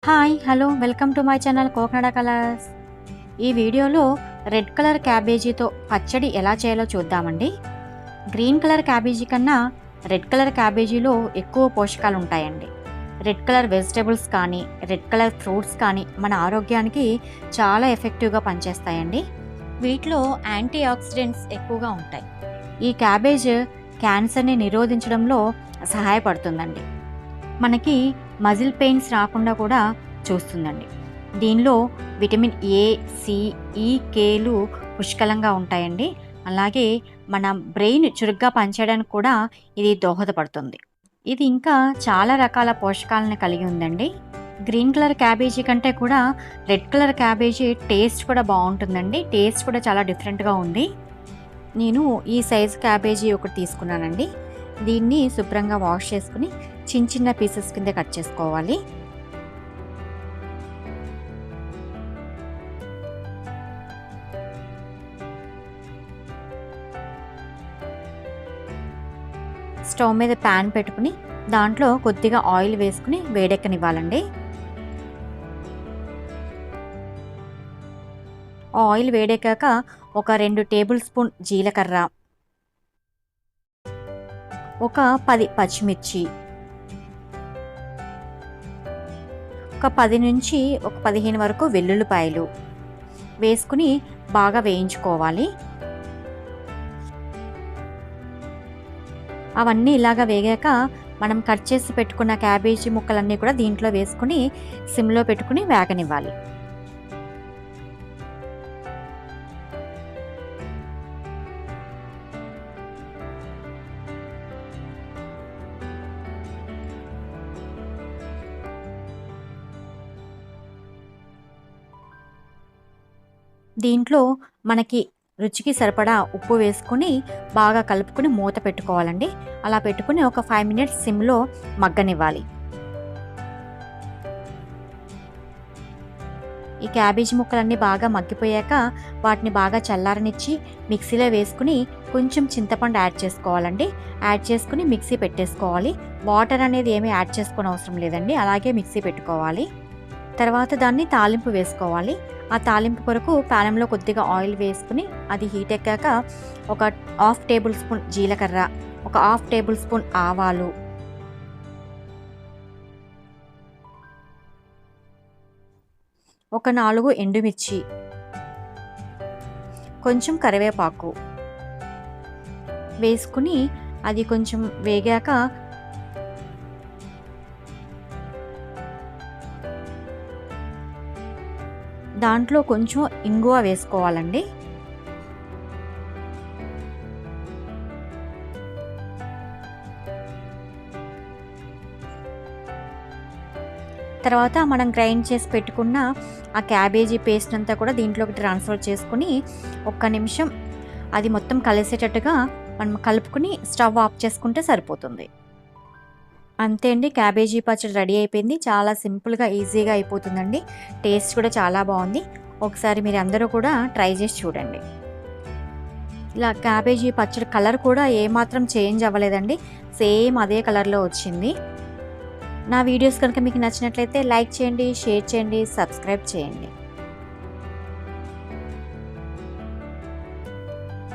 Hi hello welcome to my channel Kokanada colours. ఈ వీడియోలో red colour క్యాబేజీతో పచ్చడి ఎలా చేయాలో చూద్దామండి. గ్రీన్ కలర్ క్యాబేజీ కన్నా రెడ్ కలర్ క్యాబేజీలో ఎక్కువ పోషకాలు ఉంటాయండి. రెడ్ కలర్ వెజిటేబుల్స్ కానీ రెడ్ కలర్ ఫ్రూట్స్ కానీ మన ఆరోగ్యానికి చాలా ఎఫెక్టివ్గా పనిచేస్తాయండి. వీటిలో యాంటీ ఆక్సిడెంట్స్ ఎక్కువగా ఉంటాయి. ఈ క్యాబేజ్ క్యాన్సర్ని నిరోధించడంలో సహాయపడుతుందండి. మనకి మజిల్ పెయిన్స్ రాకుండా కూడా చూస్తుందండి. దీనిలో విటమిన్ ఏ, సి, ఈ, కేలు పుష్కలంగా ఉంటాయండి. అలాగే మన బ్రెయిన్ చురుగ్గా పనిచేయడానికి కూడా ఇది దోహదపడుతుంది. ఇది ఇంకా చాలా రకాల పోషకాలను కలిగి ఉందండి. గ్రీన్ కలర్ క్యాబేజీ కంటే కూడా రెడ్ కలర్ క్యాబేజీ టేస్ట్ కూడా బాగుంటుందండి. టేస్ట్ కూడా చాలా డిఫరెంట్గా ఉంది. నేను ఈ సైజు క్యాబేజీ ఒకటి తీసుకున్నానండి. దీన్ని శుభ్రంగా వాష్ చేసుకుని చిన్న చిన్న పీసెస్ కింద కట్ చేసుకోవాలి. స్టవ్ మీద ప్యాన్ పెట్టుకుని దాంట్లో కొద్దిగా ఆయిల్ వేసుకుని వేడెక్కనివ్వాలండి. ఆయిల్ వేడెక్కాక ఒక 2 టేబుల్ స్పూన్ జీలకర్ర, ఒక 10 పచ్చిమిర్చి, ఒక 10 నుంచి ఒక 15 వరకు వెల్లుల్లిపాయలు వేసుకుని బాగా వేయించుకోవాలి. అవన్నీ ఇలాగా వేగాక మనం కట్ చేసి పెట్టుకున్న క్యాబేజీ ముక్కలన్నీ కూడా దీంట్లో వేసుకుని సిమ్లో పెట్టుకుని వేగనివ్వాలి. దీంట్లో మనకి రుచికి సరిపడా ఉప్పు వేసుకుని బాగా కలుపుకుని మూత పెట్టుకోవాలండి. అలా పెట్టుకుని ఒక 5 మినిట్స్ సిమ్లో మగ్గనివ్వాలి. ఈ క్యాబేజీ ముక్కలన్నీ బాగా మగ్గిపోయాక వాటిని బాగా చల్లారనిచ్చి మిక్సీలో వేసుకుని కొంచెం చింతపండు యాడ్ చేసుకోవాలండి. యాడ్ చేసుకుని మిక్సీ పెట్టేసుకోవాలి. వాటర్ అనేది ఏమీ యాడ్ చేసుకోని అవసరం లేదండి. అలాగే మిక్సీ పెట్టుకోవాలి. తర్వాత దాన్ని తాలింపు వేసుకోవాలి. ఆ తాలింపు కొరకు ప్యానంలో కొద్దిగా ఆయిల్ వేసుకుని అది హీట్ ఎక్కాక ఒక 1/2 టేబుల్ స్పూన్ జీలకర్ర, ఒక 1/2 టేబుల్ స్పూన్ ఆవాలు, ఒక 4 ఎండుమిర్చి, కొంచెం కరివేపాకు వేసుకుని అది కొంచెం వేగాక దాంట్లో కొంచెం ఇంగువ వేసుకోవాలండి. తర్వాత మనం గ్రైండ్ చేసి పెట్టుకున్న ఆ క్యాబేజీ పేస్ట్ అంతా కూడా దీంట్లోకి ట్రాన్స్ఫర్ చేసుకుని 1 నిమిషం అది మొత్తం కలిసేటట్టుగా మనం కలుపుకుని స్టవ్ ఆఫ్ చేసుకుంటే సరిపోతుంది. అంతే అండి, క్యాబేజీ పచ్చడి రెడీ అయిపోయింది. చాలా సింపుల్గా ఈజీగా అయిపోతుందండి. టేస్ట్ కూడా చాలా బాగుంది. ఒకసారి మీరు అందరూ కూడా ట్రై చేసి చూడండి. ఇలా క్యాబేజీ పచ్చడి కలర్ కూడా ఏమాత్రం చేంజ్ అవ్వలేదండి. సేమ్ అదే కలర్లో వచ్చింది. నా వీడియోస్ కనుక మీకు నచ్చినట్లయితే లైక్ చేయండి, షేర్ చేయండి, సబ్స్క్రైబ్ చేయండి.